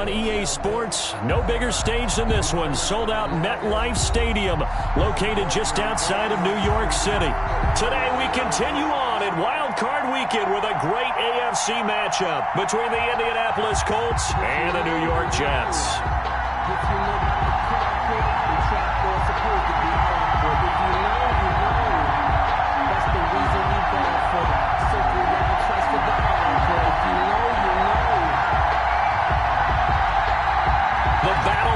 on EA Sports. No bigger stage than this one. Sold out MetLife Stadium, located just outside of New York City. Today we continue on in Wild Card Weekend with a great AFC matchup between the Indianapolis Colts and the New York Jets.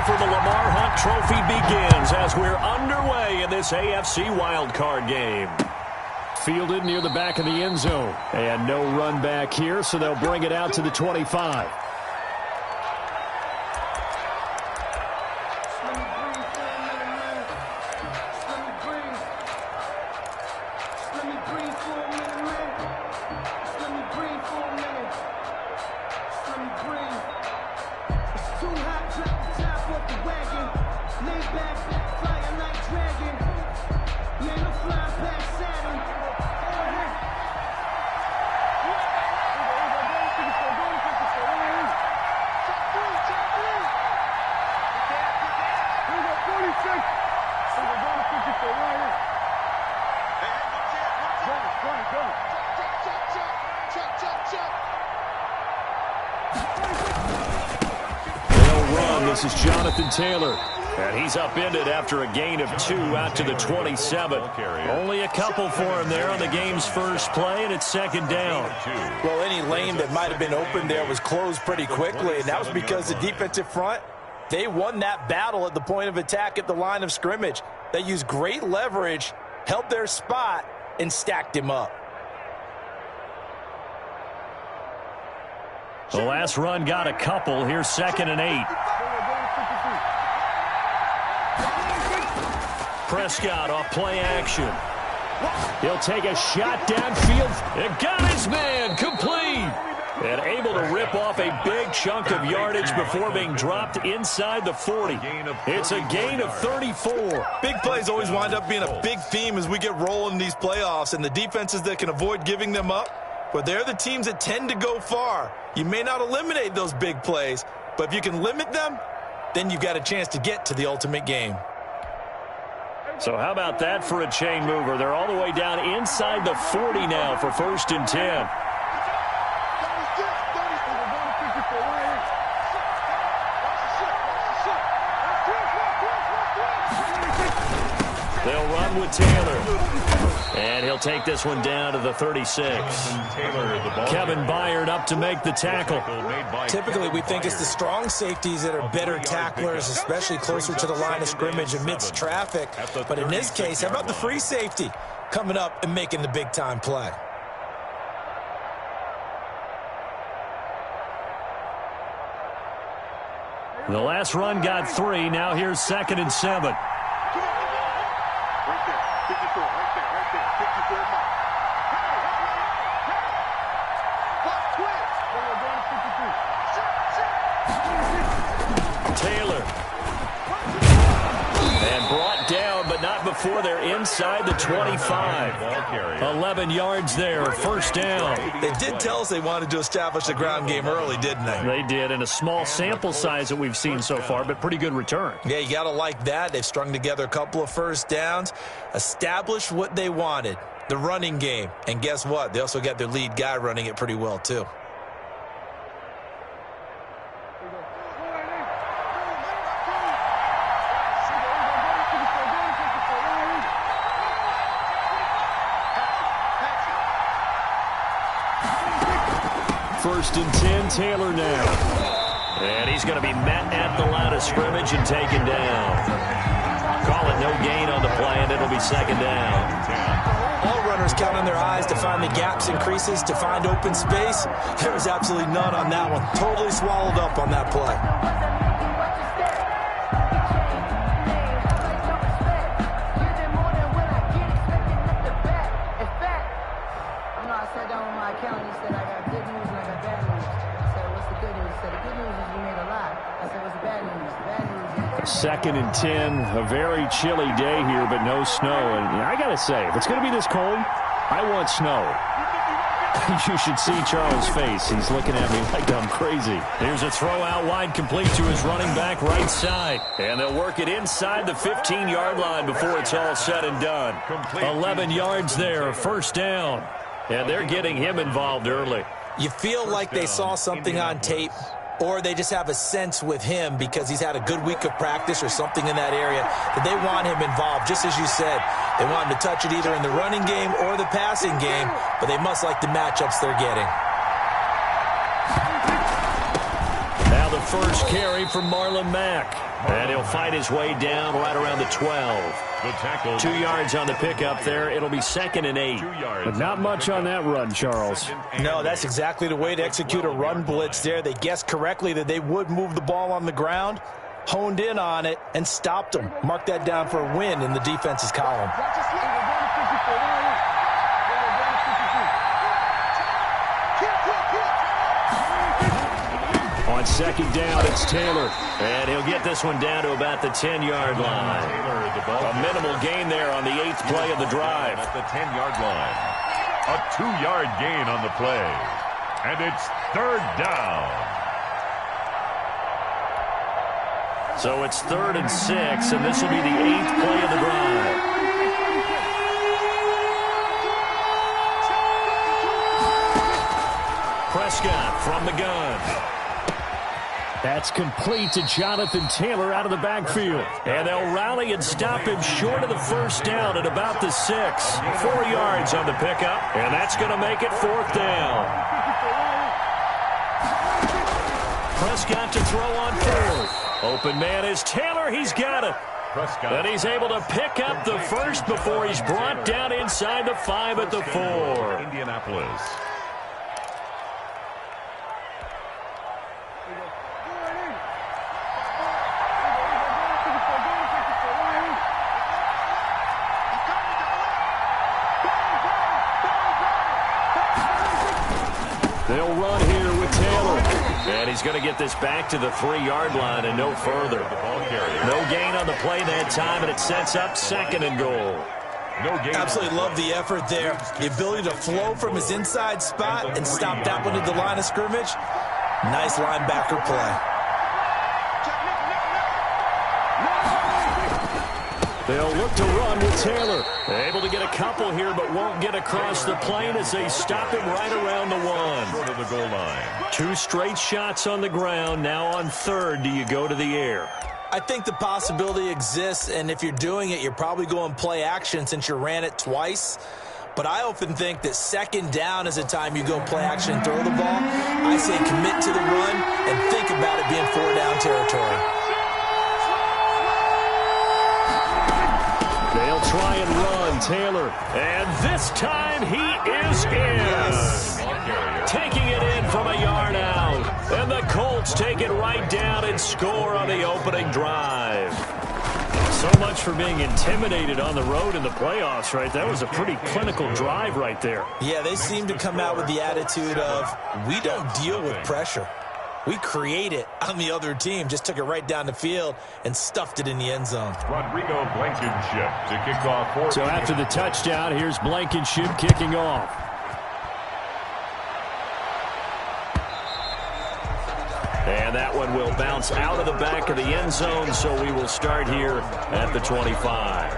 For the Lamar Hunt Trophy begins as we're underway in this AFC wildcard game. Fielded near the back of the end zone. And no run back here, so they'll bring it out to the 25. This is Jonathan Taylor, and he's upended after a gain of 2 out to the 27. Only a couple for him there on the game's first play, and it's second down. Well, any lane that might have been open there was closed pretty quickly, and that was because the defensive front, they won that battle at the point of attack at the line of scrimmage. They used great leverage, held their spot, and stacked him up. The last run got a couple. Here's 2nd and 8. Prescott off play action. He'll take a shot downfield. It got his man complete. And able to rip off a big chunk of yardage before being dropped inside the 40. It's a gain of 34. Big plays always wind up being a big theme as we get rolling in these playoffs, and the defenses that can avoid giving them up, but they're the teams that tend to go far. You may not eliminate those big plays, but if you can limit them, then you've got a chance to get to the ultimate game. So how about that for a chain mover? They're all the way down inside the 40 now for 1st and 10. They'll run with Taylor. And he'll take this one down to the 36. Kevin Byard up to make the tackle. Typically, we think it's the strong safeties that are better tacklers, especially closer to the line of scrimmage amidst traffic. But in this case, how about the free safety coming up and making the big-time play? The last run got 3. Now here's 2nd and 7. Taylor. And brought down, but not before they're inside the 25. 11 yards there, 1st down. They did tell us they wanted to establish the ground game early, didn't they? They did, in a small sample size that we've seen so far, but pretty good return. Yeah, you got to like that. They've strung together a couple of 1st downs, established what they wanted, the running game. And guess what? They also got their lead guy running it pretty well, too. First and 10, Taylor now. And he's going to be met at the line of scrimmage and taken down. Call it no gain on the play, and it'll be 2nd down. All runners count on their eyes to find the gaps and creases, to find open space. There was absolutely none on that one. Totally swallowed up on that play. Second and 10, a very chilly day here, but no snow. And I got to say, if it's going to be this cold, I want snow. You should see Charles' face. He's looking at me like I'm crazy. Here's a throw out wide, complete to his running back right side. And they'll work it inside the 15-yard line before it's all said and done. 11 yards there, first down. And they're getting him involved early. You feel like they saw something on tape, or they just have a sense with him because he's had a good week of practice or something in that area that they want him involved. Just as you said, they want him to touch it either in the running game or the passing game, but they must like the matchups they're getting. Now the first carry from Marlon Mack. And he'll fight his way down right around the 12. 2 yards on the pickup there. It'll be 2nd and 8. But not much on that run, Charles. No, that's exactly the way to execute a run blitz there. They guessed correctly that they would move the ball on the ground, honed in on it, and stopped them. Mark that down for a win in the defense's column. On 2nd down, it's Taylor. And he'll get this one down to about the 10-yard line. A minimal gain there on the 8th play of the drive. At the 10-yard line. A 2-yard gain on the play. And it's 3rd down. So it's 3rd and 6, and this will be the 8th play of the drive. Prescott from the gun. That's complete to Jonathan Taylor out of the backfield. And they'll rally and stop him short of the first down at about the 6. 4 yards on the pickup, and that's going to make it 4th down. Prescott to throw on 4th. Open man is Taylor. He's got it. And he's able to pick up the first before he's brought down inside the 5 at the 4. Indianapolis. They'll run here with Taylor. And he's going to get this back to the 3-yard line and no further. No gain on the play that time, and it sets up 2nd and goal. Absolutely love the effort there. The ability to flow from his inside spot and stop that one at the line of scrimmage. Nice linebacker play. They'll look to run with Taylor. Able to get a couple here, but won't get across the plane as they stop him right around the 1. Short of the goal line. 2 straight shots on the ground. Now on 3rd, do you go to the air? I think the possibility exists, and if you're doing it, you're probably going play action since you ran it twice. But I often think that 2nd down is the time you go play action and throw the ball. I say commit to the run and think about it being 4-down territory. They'll try and run, Taylor. And this time he is in. Yes. Taking it in from a yard out. And the Colts take it right down and score on the opening drive. So much for being intimidated on the road in the playoffs, right? That was a pretty clinical drive right there. Yeah, they seem to come out with the attitude of, we don't deal with pressure. We create it on the other team. Just took it right down the field and stuffed it in the end zone. Rodrigo Blankenship to kick off. So after the touchdown, here's Blankenship kicking off. And that one will bounce out of the back of the end zone, so we will start here at the 25.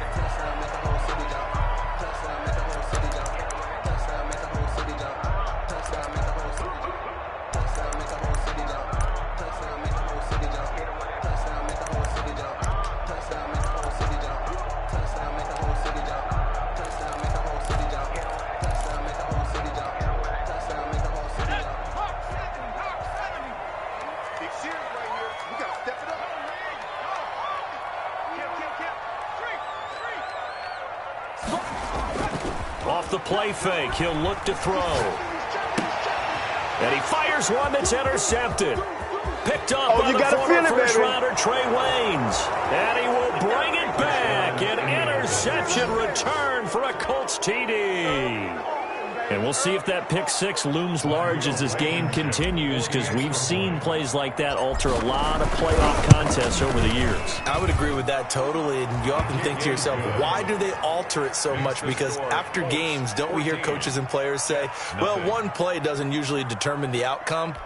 Off the play fake, he'll look to throw. And he fires one that's intercepted. Picked up by the former first-rounder Trey Waynes. And he will bring it back. An interception return for a Colts TD. And we'll We'll see if that pick six looms large as this game continues, because we've seen plays like that alter a lot of playoff contests over the years. I would agree with that totally. And you often think to yourself, why do they alter it so much? Because after games, don't we hear coaches and players say, well, one play doesn't usually determine the outcome?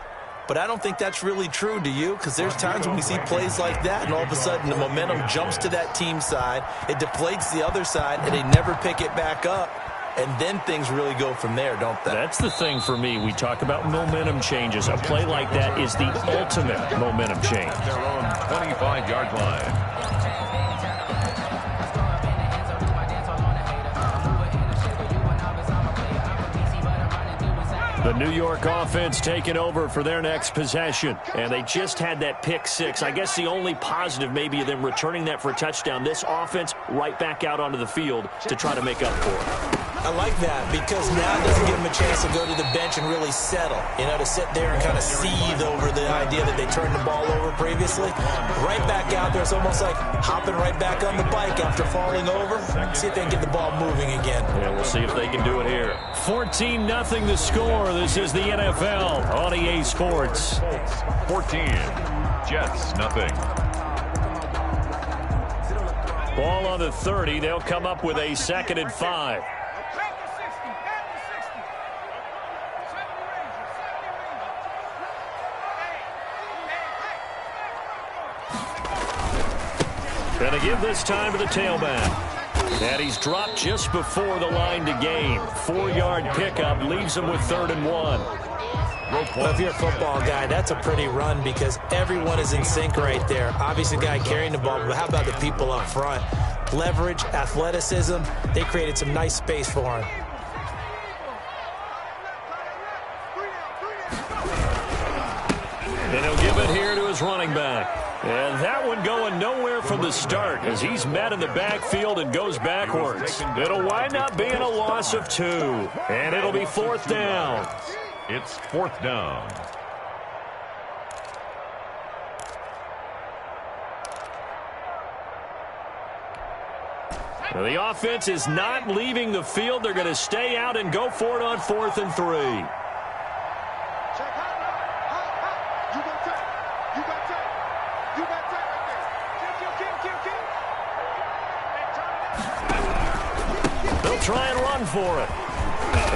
But I don't think that's really true, do you? Because there's times when we see plays like that, and all of a sudden the momentum jumps to that team side, it deflates the other side, and they never pick it back up. And then things really go from there, don't they? That's the thing for me. We talk about momentum changes. A play like that is the ultimate momentum change. At their own 25-yard line. The New York offense taking over for their next possession. And they just had that pick six. I guess the only positive maybe of them returning that for a touchdown. This offense right back out onto the field to try to make up for it. I like that because now it doesn't give them a chance to go to the bench and really settle. You know, to sit there and kind of seethe over the idea that they turned the ball over previously. Right back out there. It's almost like hopping right back on the bike after falling over. See if they can get the ball moving again. Yeah, we'll see if they can do it here. 14-0 the score. This is the NFL on EA Sports. 14, Jets, nothing. Ball on the 30. They'll come up with a 2nd and 5. Going to give this time to the tailback. And he's dropped just before the line to gain. 4-yard pickup leaves him with 3rd and 1. Well, if you're a football guy, that's a pretty run because everyone is in sync right there. Obviously, the guy carrying the ball, but how about the people up front? Leverage, athleticism, they created some nice space for him. And he'll give it here to his running back. And that one going nowhere from the start as he's met in the backfield and goes backwards. It'll wind up being a loss of 2. And it'll be 4th down. It's 4th down. Well, the offense is not leaving the field. They're going to stay out and go for it on 4th and 3. Try and run for it.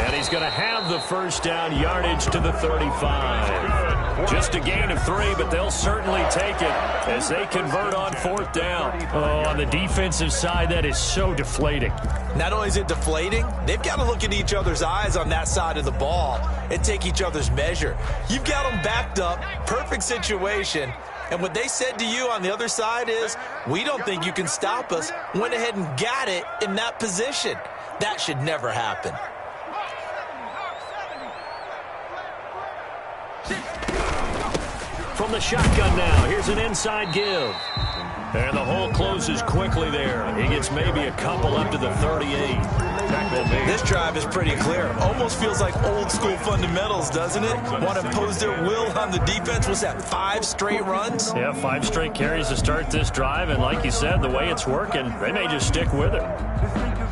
And he's going to have the first down, yardage to the 35. Just a gain of 3, but they'll certainly take it as they convert on 4th down. Oh, on the defensive side, that is so deflating. Not only is it deflating, they've got to look at each other's eyes on that side of the ball and take each other's measure. You've got them backed up, perfect situation. And what they said to you on the other side is, we don't think you can stop us. Went ahead and got it in that position. That should never happen. From the shotgun now, here's an inside give. And the hole closes quickly there. He gets maybe a couple up to the 38. This drive is pretty clear. Almost feels like old school fundamentals, doesn't it? Want to impose their will on the defense. Was that 5 straight runs? Yeah, 5 straight carries to start this drive. And like you said, the way it's working, they may just stick with it.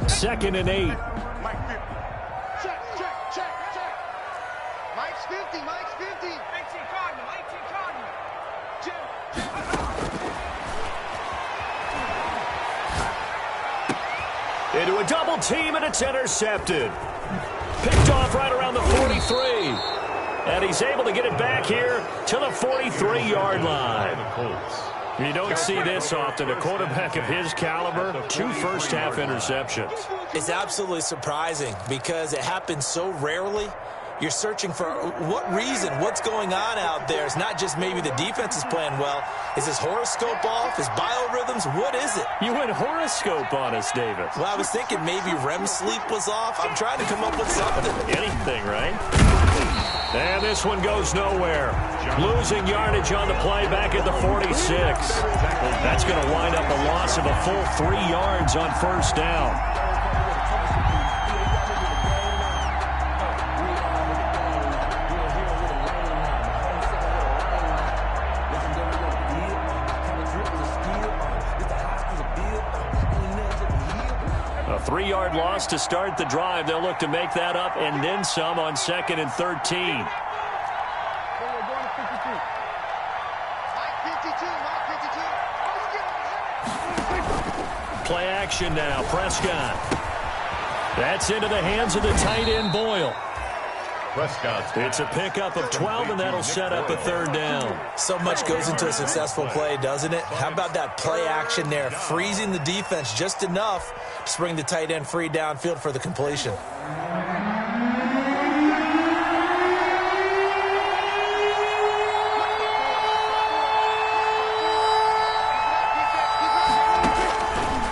2nd and 8. Check. Mike's 50. 18 Cardinal. Into a double team, and it's intercepted. Picked off right around the 43. And he's able to get it back here to the 43-yard line. You don't see this often. A quarterback of his caliber, 2 first-half interceptions. It's absolutely surprising because it happens so rarely. You're searching for what reason, what's going on out there. It's not just maybe the defense is playing well. Is his horoscope off? His biorhythms? What is it? You went horoscope on us, David. Well, I was thinking maybe REM sleep was off. I'm trying to come up with something. Anything, right? And this one goes nowhere. Losing yardage on the play back at the 46. That's going to wind up a loss of a full 3 yards on 1st down. 3-yard loss to start the drive. They'll look to make that up and then some on 2nd and 13. Play action now. Prescott. That's into the hands of the tight end, Boyle. It's a pickup of 12, and that'll set up a 3rd down. So much goes into a successful play, doesn't it? How about that play action there, freezing the defense just enough to bring the tight end free downfield for the completion.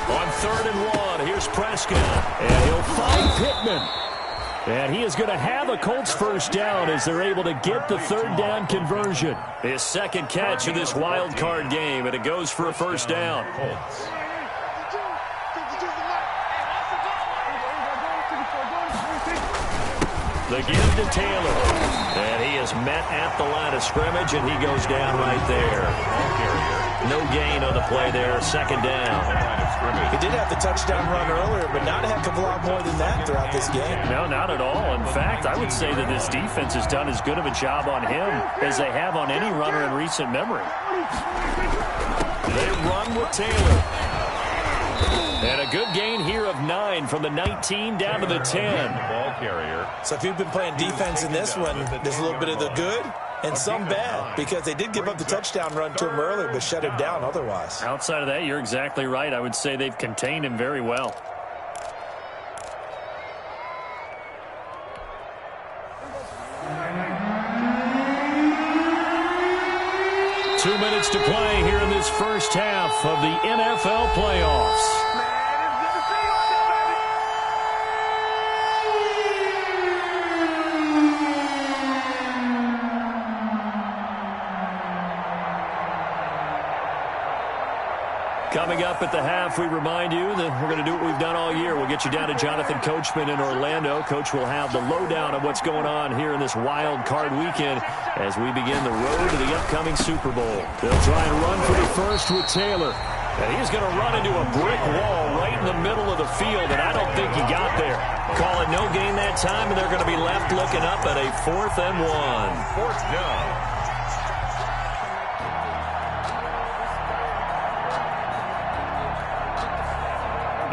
On 3rd and 1, here's Prescott, and he'll find Pittman. And he is going to have a Colts 1st down as they're able to get the 3rd down conversion. His 2nd catch of this wild card game, and it goes for a 1st down. The give to Taylor. And he is met at the line of scrimmage, and he goes down right there. No gain on the play there, 2nd down. He did have the touchdown run earlier, but not a heck of a lot more than that throughout this game. No, not at all. In fact, I would say that this defense has done as good of a job on him as they have on any runner in recent memory. They run with Taylor. And a good gain here of 9 from the 19 down to the 10. Ball carrier. So if you've been playing defense in this one, there's a little bit of the good and some bad, because they did give up the touchdown run to him earlier, but shut him down otherwise. Outside of that, you're exactly right. I would say they've contained him very well. Two minutes to play here in this first half of the NFL playoffs. Coming up at the half, we remind you that we're going to do what we've done all year. We'll get you down to Jonathan Coachman in Orlando. Coach will have the lowdown of what's going on here in this wild card weekend as we begin the road to the upcoming Super Bowl. They'll try and run for the first with Taylor. And he's going to run into a brick wall right in the middle of the field, and I don't think he got there. Call it no gain that time, and they're going to be left looking up at a 4th and 1. 4th down.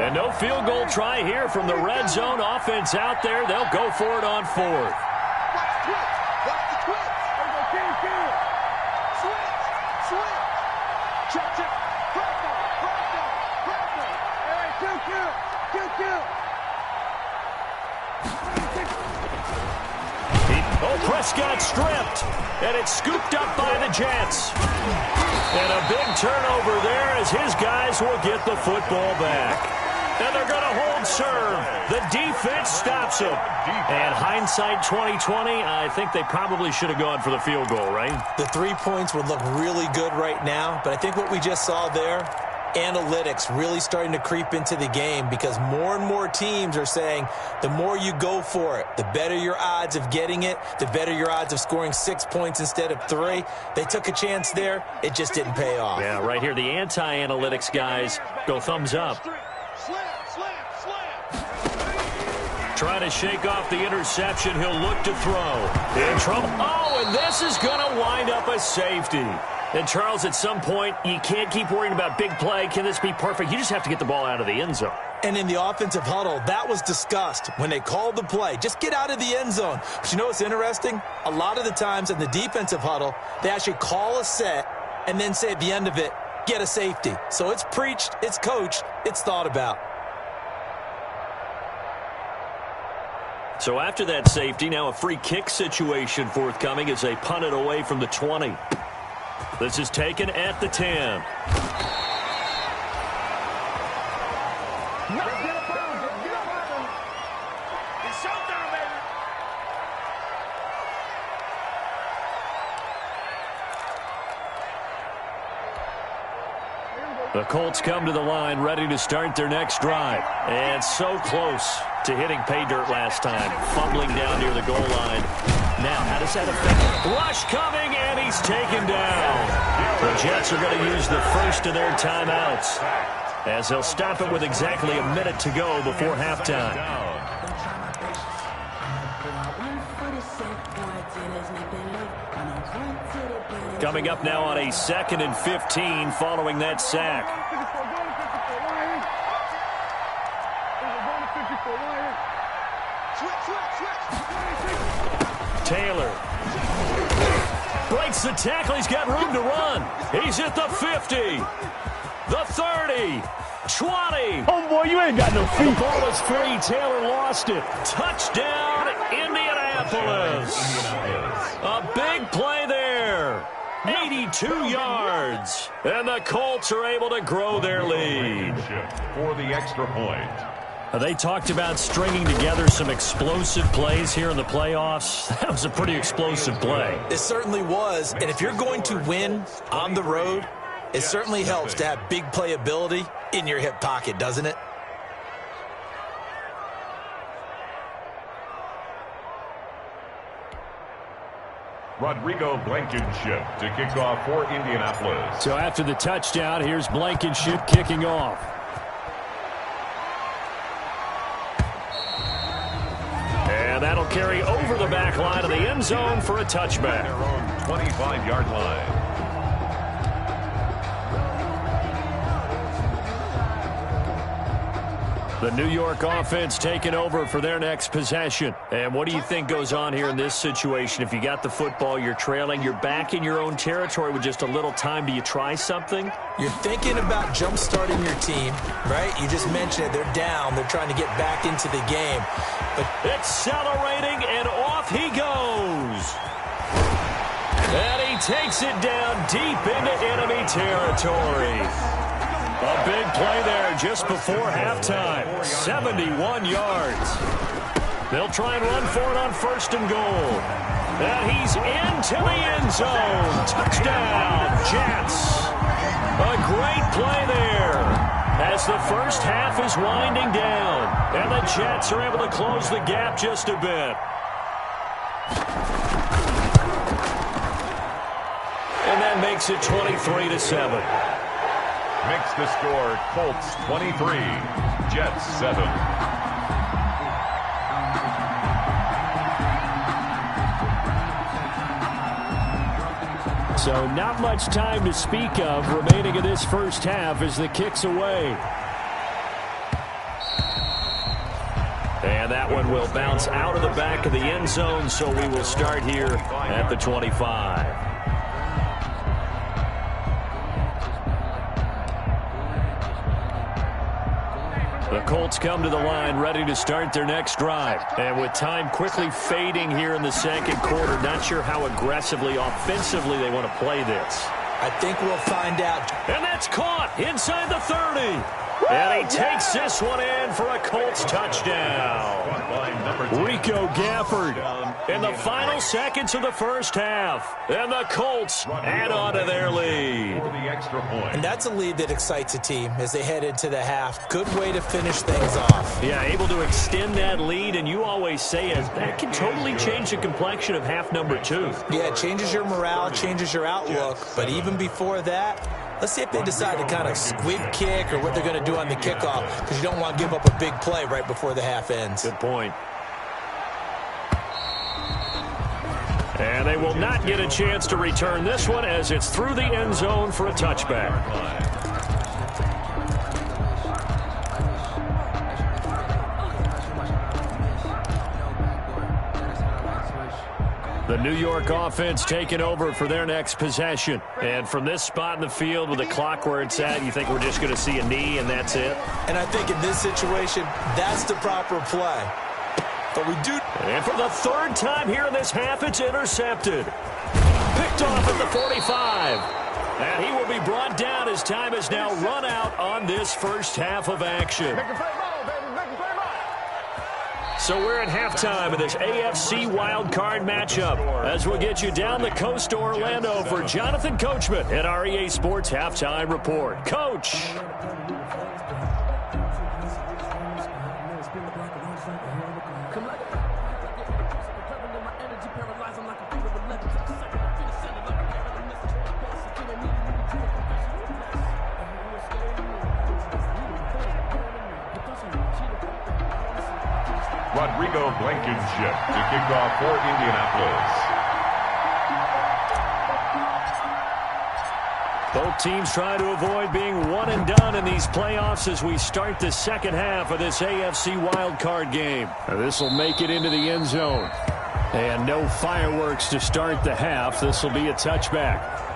And no field goal try here from the red zone offense out there. They'll go for it on 4th. Prescott stripped, and it's scooped up by the Jets. And a big turnover there as his guys will get the football back. And they're going to hold serve. The defense stops him. And hindsight 2020, I think they probably should have gone for the field goal, right? The 3 points would look really good right now, but I think what we just saw there, analytics really starting to creep into the game, because more and more teams are saying the more you go for it, the better your odds of getting it, the better your odds of scoring 6 points instead of 3. They took a chance there. It just didn't pay off. Yeah, right here, the anti-analytics guys go thumbs up. Trying to shake off the interception. He'll look to throw. In trouble. Oh, and this is going to wind up a safety. And, Charles, at some point, you can't keep worrying about big play. Can this be perfect? You just have to get the ball out of the end zone. And in the offensive huddle, that was discussed when they called the play. Just get out of the end zone. But you know what's interesting? A lot of the times in the defensive huddle, they actually call a set and then say at the end of it, get a safety. So it's preached, it's coached, it's thought about. So after that safety, now a free kick situation forthcoming as they punt it away from the 20. This is taken at the 10. The Colts come to the line ready to start their next drive. And so close to hitting pay dirt last time. Fumbling down near the goal line. Now, how does that affect? Rush coming, and he's taken down. The Jets are going to use the first of their timeouts. as they'll stop it with exactly a minute to go before halftime. Coming up now on a 2nd and 15 following that sack. Taylor breaks the tackle. He's got room to run. He's at the 50, the 30, 20. Oh, boy, you ain't got no feet. The ball is free. Taylor lost it. Touchdown, Indianapolis. A big play there. 82 yards. And the Colts are able to grow their lead. For the extra point. They talked about stringing together some explosive plays here in the playoffs. That was a pretty explosive play. It certainly was. And if you're going to win on the road, it certainly helps to have big playability in your hip pocket, doesn't it? Rodrigo Blankenship to kick off for Indianapolis. So after the touchdown, here's Blankenship kicking off. And that'll carry over the back line of the end zone for a touchback. Their own 25-yard line. The New York offense taking over for their next possession. And what do you think goes on here in this situation? If you got the football, you're trailing, you're back in your own territory with just a little time. Do you try something? You're thinking about jump-starting your team, right? You just mentioned it. They're down. They're trying to get back into the game. But accelerating, and off he goes. And he takes it down deep into enemy territory. A big play there just before halftime. 71 yards. They'll try and run for it on 1st and goal. And he's into the end zone. Touchdown, Jets. A great play there as the first half is winding down. And the Jets are able to close the gap just a bit. And that makes it 23-7. Makes the score Colts 23, Jets 7. So not much time to speak of remaining in this first half as the kick's away. And that one will bounce out of the back of the end zone, so we will start here at the 25. The Colts come to the line ready to start their next drive. And with time quickly fading here in the second quarter, not sure how aggressively, offensively they want to play this. I think we'll find out. And that's caught inside the 30. And he takes this one in for a Colts touchdown. Rico Gafford in the final seconds of the first half. And the Colts add on to their lead. And that's a lead that excites a team as they head into the half. Good way to finish things off. Yeah, able to extend that lead, and you always say it, that can totally change the complexion of half number 2. Yeah, it changes your morale, changes your outlook. But even before that, let's see if they decide to kind of squib kick or what they're going to do on the kickoff, because you don't want to give up a big play right before the half ends. Good point. And they will not get a chance to return this one as it's through the end zone for a touchback. The New York offense taking over for their next possession. And from this spot in the field with the clock where it's at, you think we're just going to see a knee and that's it? And I think in this situation, that's the proper play. But we do. And for the 3rd time here in this half, it's intercepted. Picked off at the 45. And he will be brought down as time has now run out on this first half of action. So we're at halftime of this AFC wildcard matchup as we'll get you down the coast to Orlando for Jonathan Coachman at our EA Sports Halftime Report. Coach. Rodrigo Blankenship to kick off for Indianapolis. Both teams try to avoid being one and done in these playoffs as we start the second half of this AFC wildcard game. This will make it into the end zone. And no fireworks to start the half. This will be a touchback.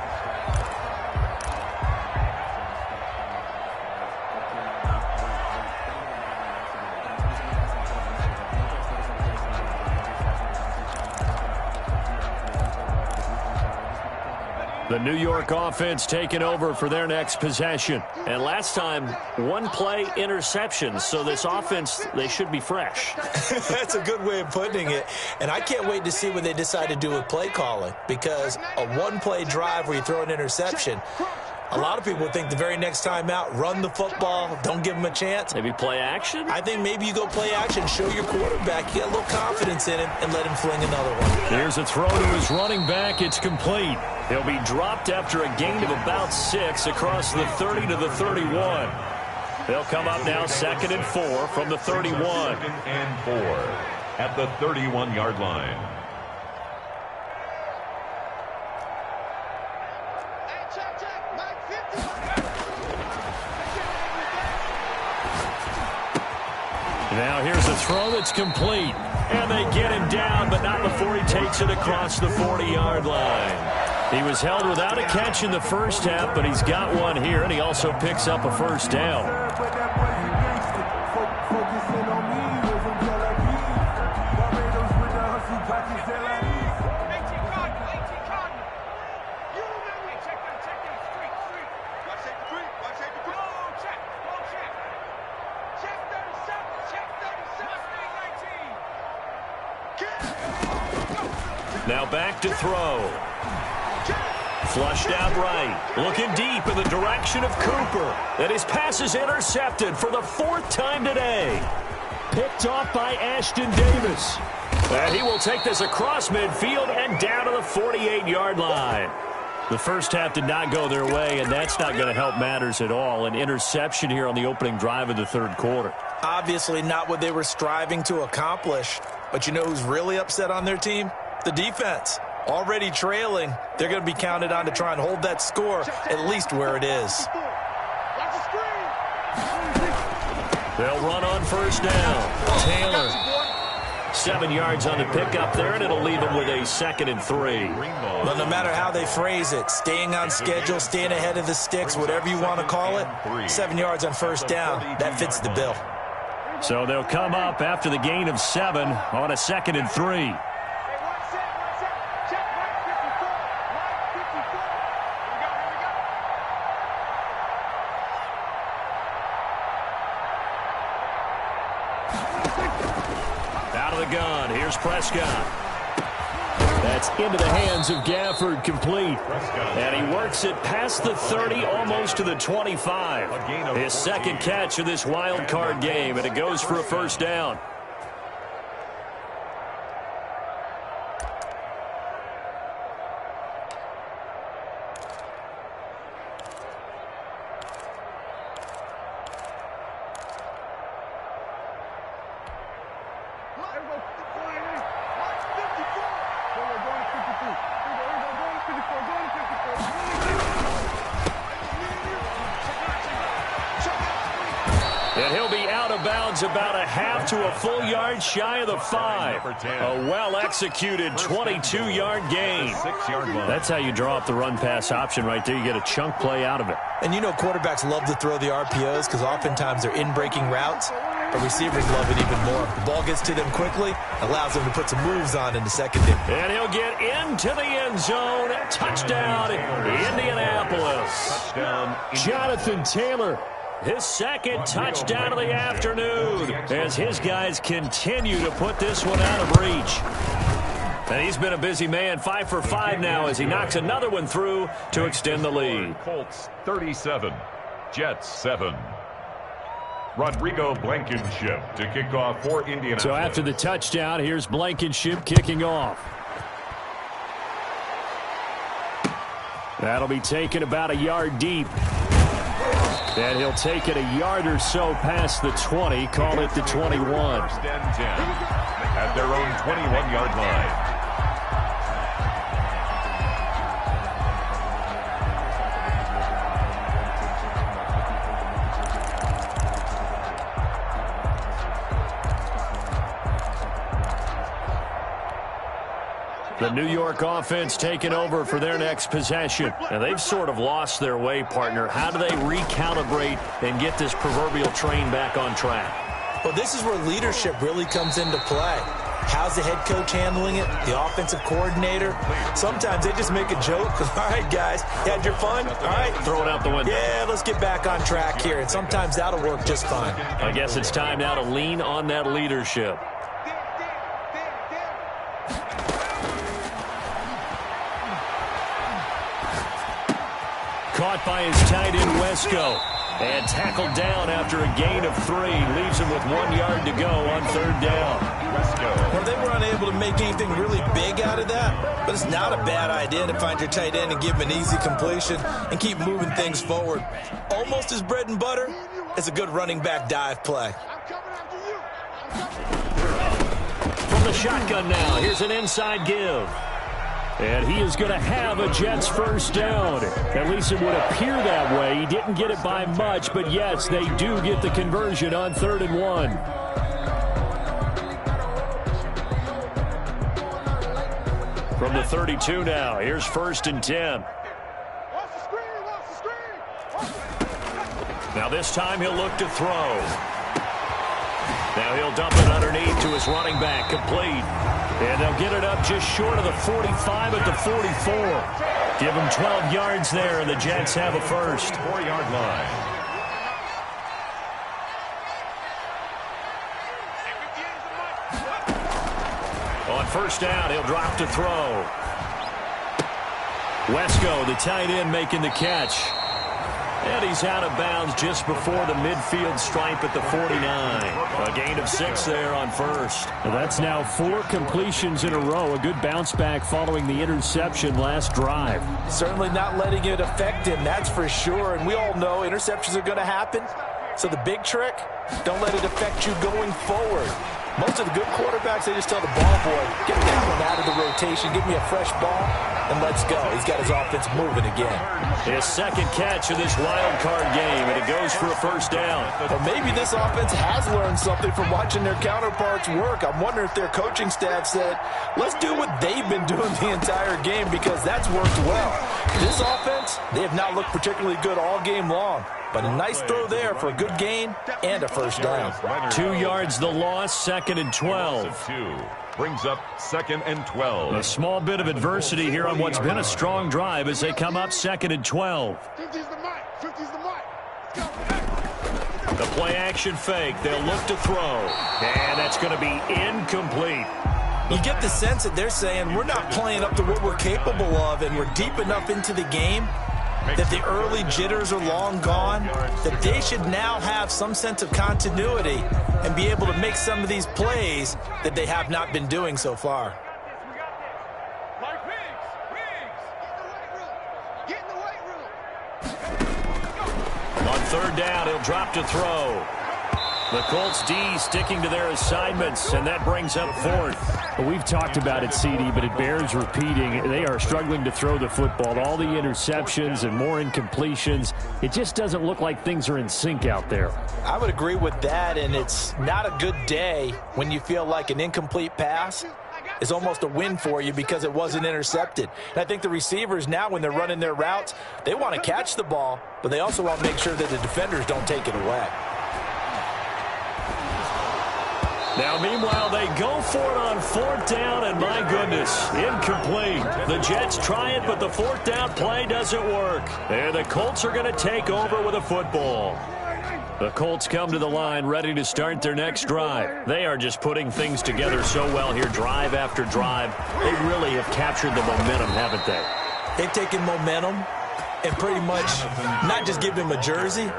The New York offense taking over for their next possession. And last time, one play interception. So this offense, they should be fresh. That's a good way of putting it. And I can't wait to see what they decide to do with play calling. Because a one-play drive where you throw an interception, a lot of people think the very next time out, run the football, don't give them a chance. Maybe play action? I think maybe you go play action, show your quarterback, get a little confidence in him, and let him fling another one. Here's a throw to his running back. It's complete. He'll be dropped after a gain of about 6 across the 30 to the 31. They'll come up now 2nd and 4 from the 31. 2nd and 4 at the 31-yard line. Now here's a throw that's complete. And they get him down, but not before he takes it across the 40-yard line. He was held without a catch in the first half, but he's got one here, and he also picks up a first down. Now back to throw. Flushed out right. Looking deep in the direction of Cooper. And his pass is intercepted for the 4th time today. Picked off by Ashton Davis. And he will take this across midfield and down to the 48-yard line. The first half did not go their way, and that's not going to help matters at all. An interception here on the opening drive of the third quarter. Obviously not what they were striving to accomplish. But you know who's really upset on their team? The defense. Already trailing, they're going to be counted on to try and hold that score at least where it is. They'll run on first down. Taylor. 7 yards on the pickup there, and it'll leave them with a 2nd and 3. But no matter how they phrase it, staying on schedule, staying ahead of the sticks, whatever you want to call it, 7 yards on first down, that fits the bill. So they'll come up after the gain of 7 on a 2nd and 3. Out of the gun, here's Prescott. That's into the hands of Gafford, complete. And he works it past the 30, almost to the 25. His second catch of this wild card game, and it goes for a first down. And he'll be out of bounds about a half to a full yard shy of the 5. A well-executed 22-yard gain. That's how you draw up the run-pass option right there. You get a chunk play out of it. And you know quarterbacks love to throw the RPOs because oftentimes they're in-breaking routes. But receivers love it even more. The ball gets to them quickly, allows them to put some moves on in the secondary. And he'll get into the end zone. Touchdown, Indianapolis. Touchdown, Jonathan Taylor. His second touchdown of the afternoon as his guys continue to put this one out of reach. And he's been a busy man, 5 for 5 now as he knocks another one through to extend the lead. Colts 37, Jets 7. Rodrigo Blankenship to kick off for Indianapolis. So after the touchdown, here's Blankenship kicking off. That'll be taken about a yard deep. And he'll take it a yard or so past the 20, call it the 21. First and 10 at their own 21-yard line. The New York offense taking over for their next possession. And they've sort of lost their way, partner. How do they recalibrate and get this proverbial train back on track? Well, this is where leadership really comes into play. How's the head coach handling it? The offensive coordinator? Sometimes they just make a joke. All right, guys, you had your fun? All right. Throw it out the window. Yeah, let's get back on track here. And sometimes that'll work just fine. I guess it's time now to lean on that leadership. Caught by his tight end, Wesco. And tackled down after a gain of 3. Leaves him with 1 yard to go on 3rd down. Well, they were unable to make anything really big out of that, but it's not a bad idea to find your tight end and give him an easy completion and keep moving things forward. Almost as bread and butter as a good running back dive play. From the shotgun now, here's an inside give. And he is going to have a Jets first down. At least it would appear that way. He didn't get it by much, but yes, they do get the conversion on 3rd and 1. From the 32 now, here's 1st and 10. Now this time he'll look to throw. Now he'll dump it underneath to his running back, complete. And they'll get it up just short of the 45 at the 44. Give him 12 yards there, and the Jets have a first. 4-yard line. On 1st down, he'll drop to throw. Wesco, the tight end, making the catch. And he's out of bounds just before the midfield stripe at the 49. A gain of 6 there on 1st. Well, that's now 4 completions in a row. A good bounce back following the interception last drive. Certainly not letting it affect him, that's for sure. And we all know interceptions are going to happen. So the big trick, don't let it affect you going forward. Most of the good quarterbacks, they just tell the ball boy, get that one out of the rotation, give me a fresh ball, and let's go. He's got his offense moving again. His second catch of this wild card game, and it goes for a first down. Well, maybe this offense has learned something from watching their counterparts work. I'm wondering if their coaching staff said, let's do what they've been doing the entire game, because that's worked well. This offense, they have not looked particularly good all game long. But a nice throw there for a good gain and a first down. 2 yards the loss, 2nd and 12. Brings up 2nd and 12. A small bit of adversity here on what's been a strong drive as they come up 2nd and 12. 50's the mic. 50's the mic. Let's go. The play action fake. They'll look to throw. And that's going to be incomplete. You get the sense that they're saying we're not playing up to what we're capable of, and we're deep enough into the game that the early jitters are long gone, that they should now have some sense of continuity and be able to make some of these plays that they have not been doing so far. On 3rd down, he'll drop to throw. The Colts D sticking to their assignments, and that brings up 4th. Well, we've talked about it, CD, but it bears repeating. They are struggling to throw the football. All the interceptions and more incompletions. It just doesn't look like things are in sync out there. I would agree with that, and it's not a good day when you feel like an incomplete pass is almost a win for you because it wasn't intercepted. And I think the receivers now, when they're running their routes, they want to catch the ball, but they also want to make sure that the defenders don't take it away. Now, meanwhile, they go for it on 4th down, and my goodness, incomplete. The Jets try it, but the 4th down play doesn't work. And the Colts are going to take over with a football. The Colts come to the line ready to start their next drive. They are just putting things together so well here, drive after drive. They really have captured the momentum, haven't they? They've taken momentum and pretty much not just give him a jersey,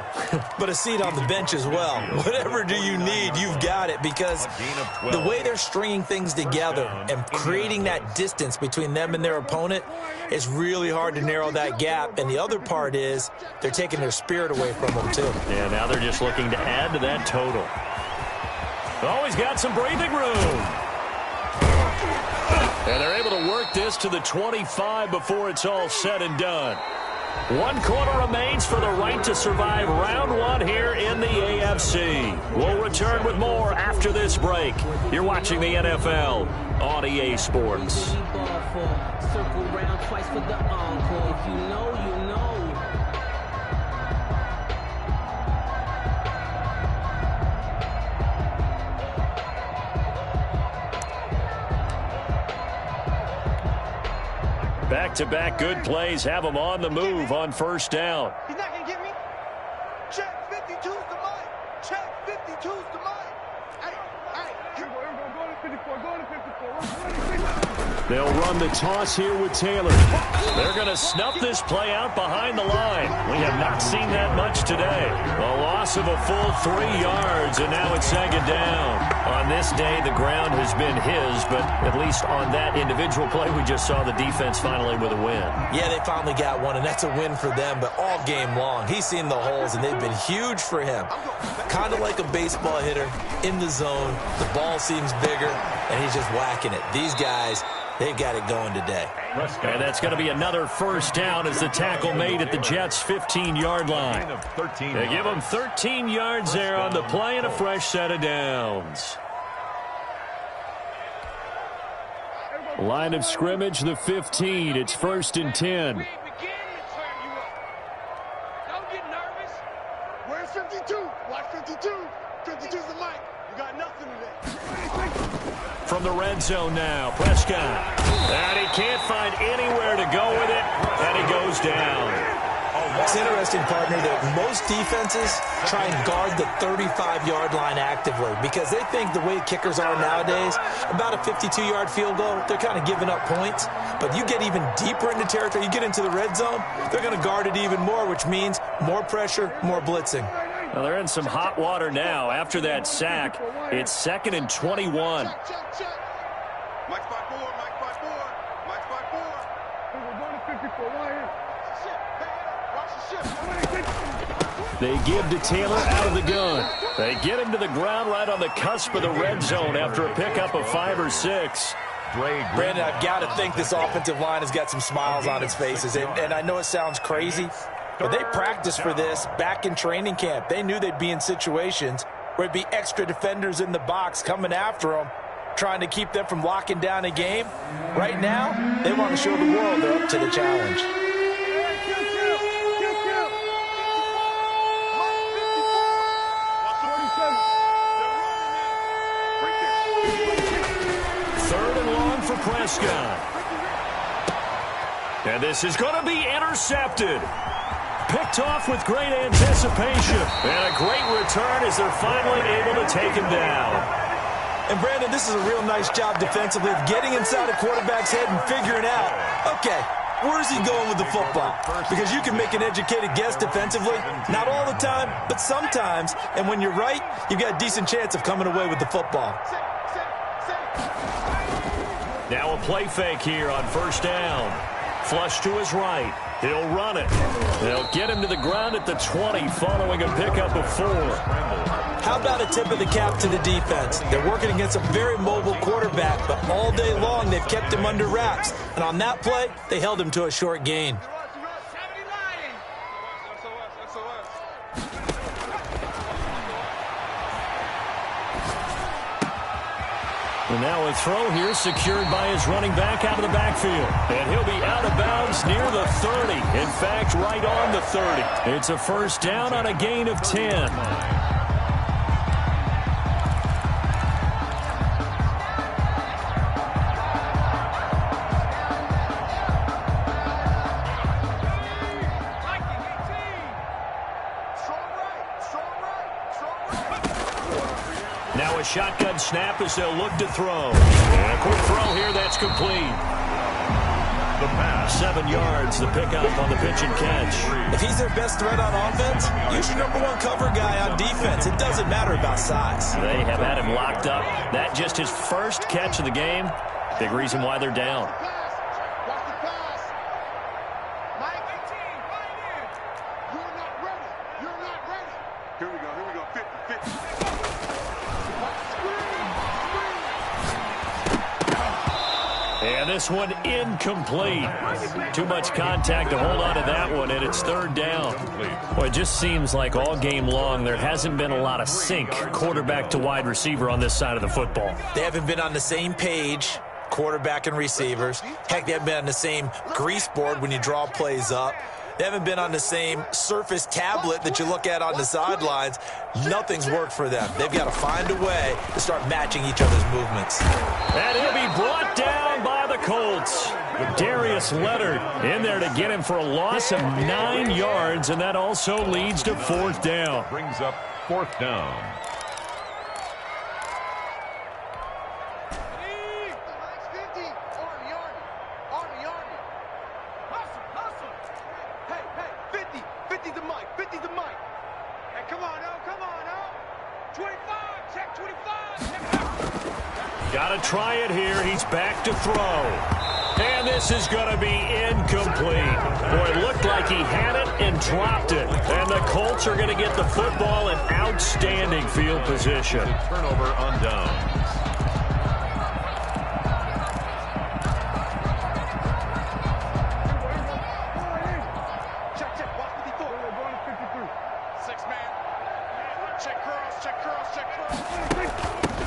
but a seat on the bench as well. Whatever do you need, you've got it, because the way they're stringing things together and creating that distance between them and their opponent is really hard to narrow that gap. And the other part is they're taking their spirit away from them, too. Yeah, now they're just looking to add to that total. Oh, he's got some breathing room. And they're able to work this to the 25 before it's all said and done. 1 quarter remains for the right to survive round 1 here in the AFC. We'll return with more after this break. You're watching the NFL on EA Sports. Circle round twice for the encore. If you know, you know. Back-to-back good plays have them on the move on first down. He's not going to get me. Check 52's the mic. Check 52's the mic. Hey. Go to 54. Go to 54. They'll run the toss here with Taylor. They're going to snuff this play out behind the line. We have not seen that much today. A loss of a full 3 yards, and now it's second down. On this day, the ground has been his, but at least on that individual play, we just saw the defense finally with a win. Yeah, they finally got one, and that's a win for them, but all game long, he's seen the holes, and they've been huge for him. Kind of like a baseball hitter in the zone. The ball seems bigger, and he's just whacking it. These guys, they've got it going today. And that's going to be another first down as the tackle made at the Jets' 15-yard line. They give them 13 yards there on the play and a fresh set of downs. Line of scrimmage, the 15. It's 1st and 10. Don't get nervous. Where's 52? Watch 52. 52's the mic. You got nothing today. From the red zone now, Prescott. And he can't find anywhere to go with it, and he goes down. It's interesting, partner, that most defenses try and guard the 35-yard line actively because they think the way kickers are nowadays, about a 52-yard field goal, they're kind of giving up points. But you get even deeper into territory, you get into the red zone, they're going to guard it even more, which means more pressure, more blitzing. Well, they're in some hot water now. After that sack, it's 2nd and 21. Check. Mike's by 4. Mike's by 4. Mike's by 4. We're going to 54 right here. Watch the ship. They give to Taylor out of the gun. They get him to the ground right on the cusp of the red zone after a pickup of 5 or 6. Brandon, I've got to think this offensive line has got some smiles on its faces. And I know it sounds crazy, but they practiced for this back in training camp. They knew they'd be in situations where it'd be extra defenders in the box coming after them, trying to keep them from locking down a game. Right now, they want to show the world they're up to the challenge. Prescott. And this is going to be intercepted. Picked off with great anticipation. And a great return as they're finally able to take him down. And, Brandon, this is a real nice job defensively of getting inside a quarterback's head and figuring out, okay, where's he going with the football? Because you can make an educated guess defensively. Not all the time, but sometimes. And when you're right, you've got a decent chance of coming away with the football. Now a play fake here on first down. Flush to his right. He'll run it. They'll get him to the ground at the 20 following a pickup of 4. How about a tip of the cap to the defense? They're working against a very mobile quarterback, but all day long they've kept him under wraps. And on that play, they held him to a short gain. And now a throw here secured by his running back out of the backfield. And he'll be out of bounds near the 30. In fact, right on the 30. It's a first down on a gain of 10. Now a shotgun snap as they'll look to throw. And a quick throw here that's complete. The pass. 7 yards, the pickup on the pitch and catch. If he's their best threat on offense, use your #1 cover guy on defense. It doesn't matter about size. They have had him locked up. That just his first catch of the game. Big reason why they're down. Here we go, 50. And this one incomplete. Too much contact to hold on to that one, and it's 3rd down. Well, it just seems like all game long there hasn't been a lot of sync quarterback to wide receiver on this side of the football. They haven't been on the same page, quarterback and receivers. Heck, they haven't been on the same grease board when you draw plays up. They haven't been on the same Surface tablet that you look at on the sidelines. Nothing's worked for them. They've got to find a way to start matching each other's movements. And he'll be brought down by the Colts. Darius Leonard in there to get him for a loss of 9 yards, and that also leads to 4th down. Brings up 4th down. Got to try it here. He's back to throw. And this is going to be incomplete. Boy, it looked like he had it and dropped it. And the Colts are going to get the football in outstanding field position. Turnover on downs.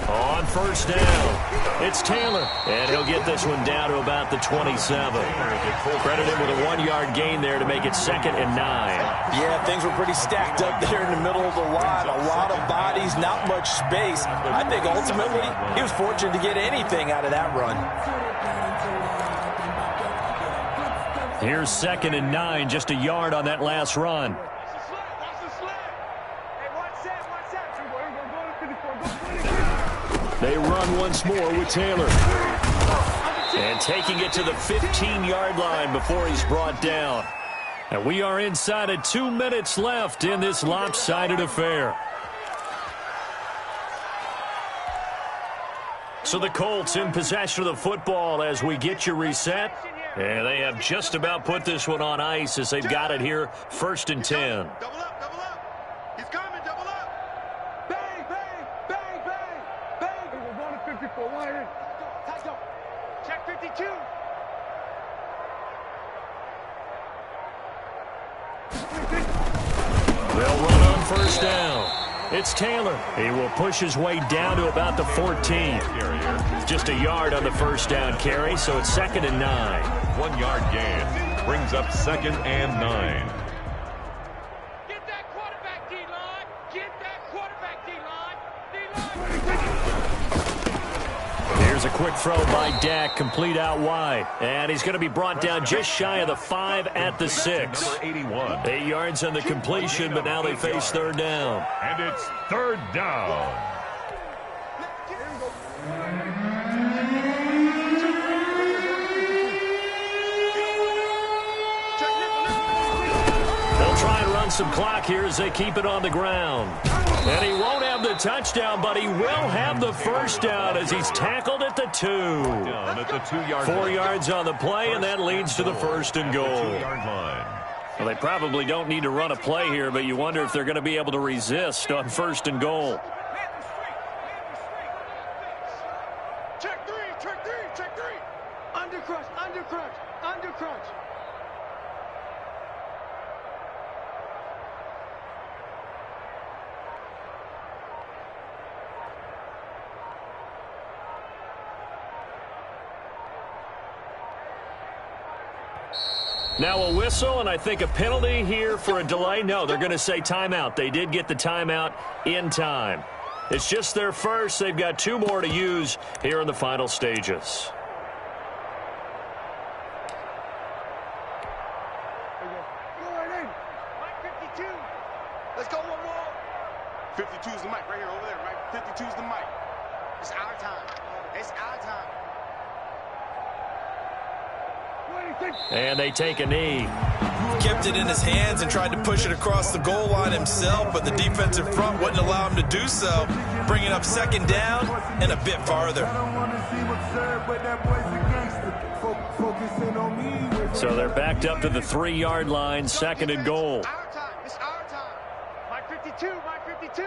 On 1st down, it's Taylor, and he'll get this one down to about the 27. Credit him with a 1-yard gain there to make it 2nd and 9. Yeah, things were pretty stacked up there in the middle of the line. A lot of bodies, not much space. I think ultimately he was fortunate to get anything out of that run. Here's 2nd and 9, just a yard on that last run. They run once more with Taylor. And taking it to the 15-yard line before he's brought down. And we are inside of 2 minutes left in this lopsided affair. So the Colts in possession of the football as we get you reset. And they have just about put this one on ice as they've got it here, 1st and 10. Double up. He's coming, double up. Bang, bang, bang, bang, bang. We're going to 54, line in. Let's go. Check 52. They'll run on 1st down. It's Taylor. He will push his way down to about the 14. Just a yard on the 1st down carry, so it's 2nd and 9. 1-yard gain brings up 2nd and 9. Get that quarterback, D-line. Get that quarterback, D-line. Here's a quick throw by Dak, complete out wide. And he's going to be brought down just shy of the 5 at the 6. Number 81. 8 yards on the completion, but now they face 3rd down. And it's 3rd down. They'll try and run some clock here as they keep it on the ground. And he won't have the touchdown, but he will have the 1st down as he's tackled at the 2. Down at the 2-yard 4 line. yards on the play, and that leads to the 1st and goal. 2-yard line. Well, they probably don't need to run a play here, but you wonder if they're going to be able to resist on 1st and goal. Check three. Under crunch. Now a whistle, and I think a penalty here for a delay. No, they're going to say timeout. They did get the timeout in time. It's just their first. They've got 2 more to use here in the final stages. Mike 52. Let's go one more. 52's the mic right here over there, right? 52's the mic. It's our time. And they take a knee. Kept it in his hands and tried to push it across the goal line himself, but the defensive front wouldn't allow him to do so, bringing up second down and a bit farther. So they're backed up to the 3-yard line, second and goal. Our time. It's our time. My 52. My 52.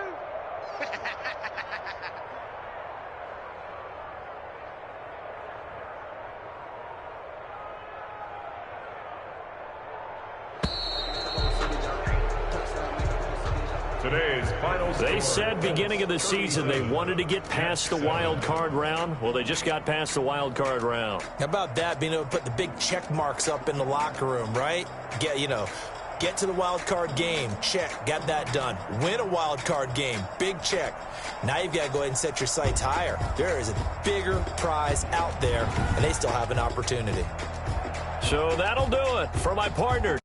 Today's final They score. said beginning of the season they wanted to get past the wild card round. Well, they just got past the wild card round. How about that, being able to put the big check marks up in the locker room, right? Get to the wild card game, check, got that done. Win a wild card game, big check. Now you've got to go ahead and set your sights higher. There is a bigger prize out there, and they still have an opportunity. So that'll do it. For my partner,